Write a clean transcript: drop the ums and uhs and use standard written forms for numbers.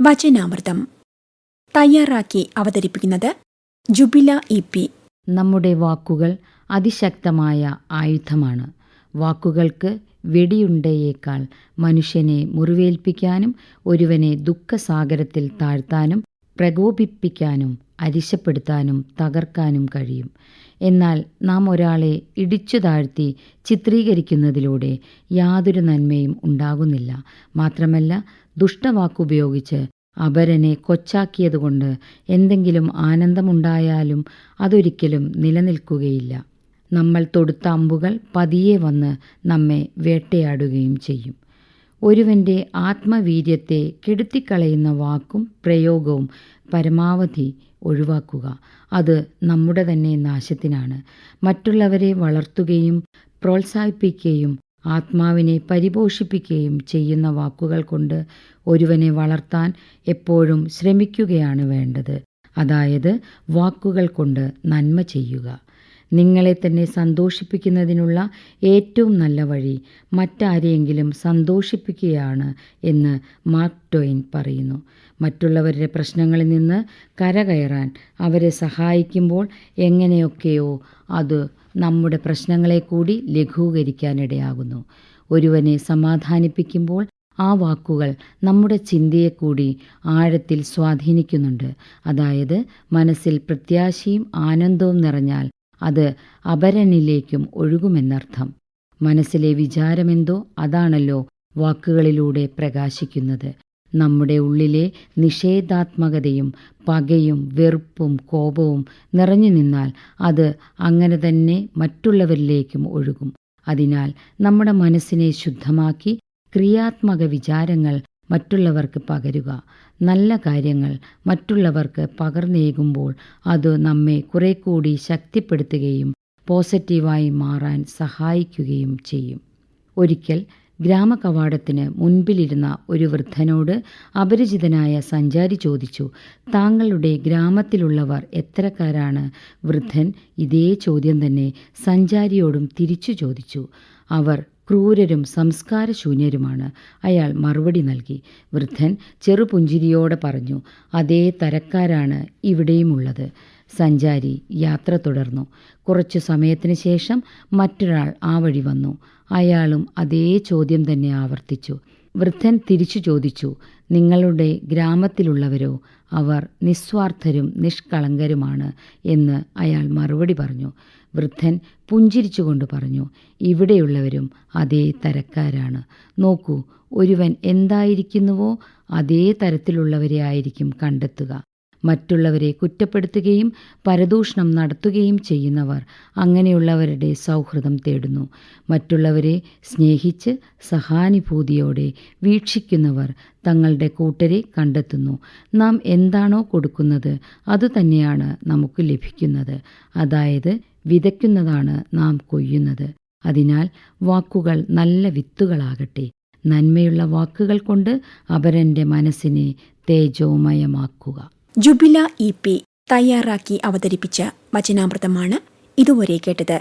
വചനാമൃതം തയ്യാറാക്കി അവതരിപ്പിക്കുന്നത് ജുബില ഇ.പി. നമ്മുടെ വാക്കുകൾ അതിശക്തമായ ആയുധമാണ്. വാക്കുകൾക്ക് വെടിയുണ്ടയേക്കാൾ മനുഷ്യനെ മുറിവേൽപ്പിക്കാനും ഒരുവനെ ദുഃഖസാഗരത്തിൽ താഴ്ത്താനും പ്രകോപിപ്പിക്കാനും അരിശപ്പെടുത്താനും തകർക്കാനും കഴിയും. എന്നാൽ നാം ഒരാളെ ഇടിച്ചു താഴ്ത്തി ചിത്രീകരിക്കുന്നതിലൂടെ യാതൊരു നന്മയും ഉണ്ടാകുന്നില്ല. മാത്രമല്ല, ദുഷ്ടവാക്കുപയോഗിച്ച് അപരനെ കൊച്ചാക്കിയതുകൊണ്ട് എന്തെങ്കിലും ആനന്ദമുണ്ടായാലും അതൊരിക്കലും നിലനിൽക്കുകയില്ല. നമ്മൾ തൊടുത്ത അമ്പുകൾ പതിയെ വന്ന് നമ്മെ വേട്ടയാടുകയും ചെയ്യും. ഒരുവൻ്റെ ആത്മവീര്യത്തെ കെടുത്തിക്കളയുന്ന വാക്കും പ്രയോഗവും പരമാവധി ഒഴിവാക്കുക. അത് നമ്മുടെ തന്നെ നാശത്തിനാണ്. മറ്റുള്ളവരെ വളർത്തുകയും പ്രോത്സാഹിപ്പിക്കുകയും ആത്മാവിനെ പരിപോഷിപ്പിക്കുകയും ചെയ്യുന്ന വാക്കുകൾ കൊണ്ട് ഒരുവനെ വളർത്താൻ എപ്പോഴും ശ്രമിക്കുകയാണ് വേണ്ടത്. അതായത്, വാക്കുകൾ കൊണ്ട് നന്മ ചെയ്യുക. നിങ്ങളെ തന്നെ സന്തോഷിപ്പിക്കുന്നതിനുള്ള ഏറ്റവും നല്ല വഴി മറ്റാരെയെങ്കിലും സന്തോഷിപ്പിക്കുകയാണ് എന്ന് മാർക്ക് ട്വെയിൻ പറയുന്നു. മറ്റുള്ളവരുടെ പ്രശ്നങ്ങളിൽ നിന്ന് കരകയറാൻ അവരെ സഹായിക്കുമ്പോൾ എങ്ങനെയൊക്കെയോ അത് നമ്മുടെ പ്രശ്നങ്ങളെ കൂടി ലഘൂകരിക്കാനിടയാകുന്നു. ഒരുവനെ സമാധാനിപ്പിക്കുമ്പോൾ ആ വാക്കുകൾ നമ്മുടെ ചിന്തയെ കൂടി ആഴത്തിൽ സ്വാധീനിക്കുന്നുണ്ട്. അതായത്, മനസ്സിൽ പ്രത്യാശയും ആനന്ദവും നിറഞ്ഞാൽ അത് അപരനിലേക്കും ഒഴുകുമെന്നർത്ഥം. മനസ്സിലെ വിചാരമെന്തോ അതാണല്ലോ വാക്കുകളിലൂടെ പ്രകാശിക്കുന്നത്. നമ്മുടെ ഉള്ളിലെ നിഷേധാത്മകതയും പകയും വെറുപ്പും കോപവും നിറഞ്ഞു നിന്നാൽ അത് അങ്ങനെ തന്നെ മറ്റുള്ളവരിലേക്കും ഒഴുകും. അതിനാൽ നമ്മുടെ മനസ്സിനെ ശുദ്ധമാക്കി ക്രിയാത്മക വിചാരങ്ങൾ മറ്റുള്ളവർക്ക് പകരുക. നല്ല കാര്യങ്ങൾ മറ്റുള്ളവർക്ക് പകർന്നേകുമ്പോൾ അത് നമ്മെ കുറെ കൂടി ശക്തിപ്പെടുത്തുകയും പോസിറ്റീവായി മാറാൻ സഹായിക്കുകയും ചെയ്യും. ഒരിക്കൽ ഗ്രാമകവാടത്തിന് മുൻപിലിരുന്ന ഒരു വൃദ്ധനോട് അപരിചിതനായ സഞ്ചാരി ചോദിച്ചു, താങ്കളുടെ ഗ്രാമത്തിലുള്ളവർ എത്രക്കാരാണ്? വൃദ്ധൻ ഇതേ ചോദ്യം തന്നെ സഞ്ചാരിയോടും തിരിച്ചു ചോദിച്ചു. അവർ ക്രൂരരും സംസ്കാരശൂന്യരുമാണ്. അയാൾ മറുപടി നൽകി. വൃദ്ധൻ ചെറുപുഞ്ചിരിയോടെ പറഞ്ഞു, അതേ തരക്കാരാണ് ഇവിടെയുമുള്ളത്. സഞ്ചാരി യാത്ര തുടർന്നു. കുറച്ചു സമയത്തിന് ശേഷം മറ്റൊരാൾ ആ വഴി വന്നു. അയാളും അതേ ചോദ്യം തന്നെ ആവർത്തിച്ചു. വൃദ്ധൻ തിരിച്ചു ചോദിച്ചു, നിങ്ങളുടെ ഗ്രാമത്തിലുള്ളവരോ? അവർ നിസ്വാർത്ഥരും നിഷ്കളങ്കരുമാണ് എന്ന് അയാൾ മറുപടി പറഞ്ഞു. വൃദ്ധൻ പുഞ്ചിരിച്ചുകൊണ്ട് പറഞ്ഞു, ഇവിടെയുള്ളവരും അതേ തരക്കാരാണ്. നോക്കൂ, ഒരുവൻ എന്തായിരിക്കുന്നുവോ അതേ തരത്തിലുള്ളവരെ ആയിരിക്കും കണ്ടെത്തുക. മറ്റുള്ളവരെ കുറ്റപ്പെടുത്തുകയും പരദൂഷണം നടത്തുകയും ചെയ്യുന്നവർ അങ്ങനെയുള്ളവരുടെ സൗഹൃദം തേടുന്നു. മറ്റുള്ളവരെ സ്നേഹിച്ച് സഹാനുഭൂതിയോടെ വീക്ഷിക്കുന്നവർ തങ്ങളുടെ കൂട്ടരെ കണ്ടെത്തുന്നു. നാം എന്താണോ കൊടുക്കുന്നത് അതുതന്നെയാണ് നമുക്ക് ലഭിക്കുന്നത്. അതായത്, വിതയ്ക്കുന്നതാണ് നാം കൊയ്യുന്നത്. അതിനാൽ വാക്കുകൾ നല്ല വിത്തുകളാകട്ടെ. നന്മയുള്ള വാക്കുകൾ കൊണ്ട് അപരൻ്റെ മനസ്സിനെ തേജോമയമാക്കുക. ജുബില ഇ.പി. തയ്യാറാക്കി അവതരിപ്പിച്ച വചനാമൃതമാണ് ഇതുവരെ കേട്ടത്.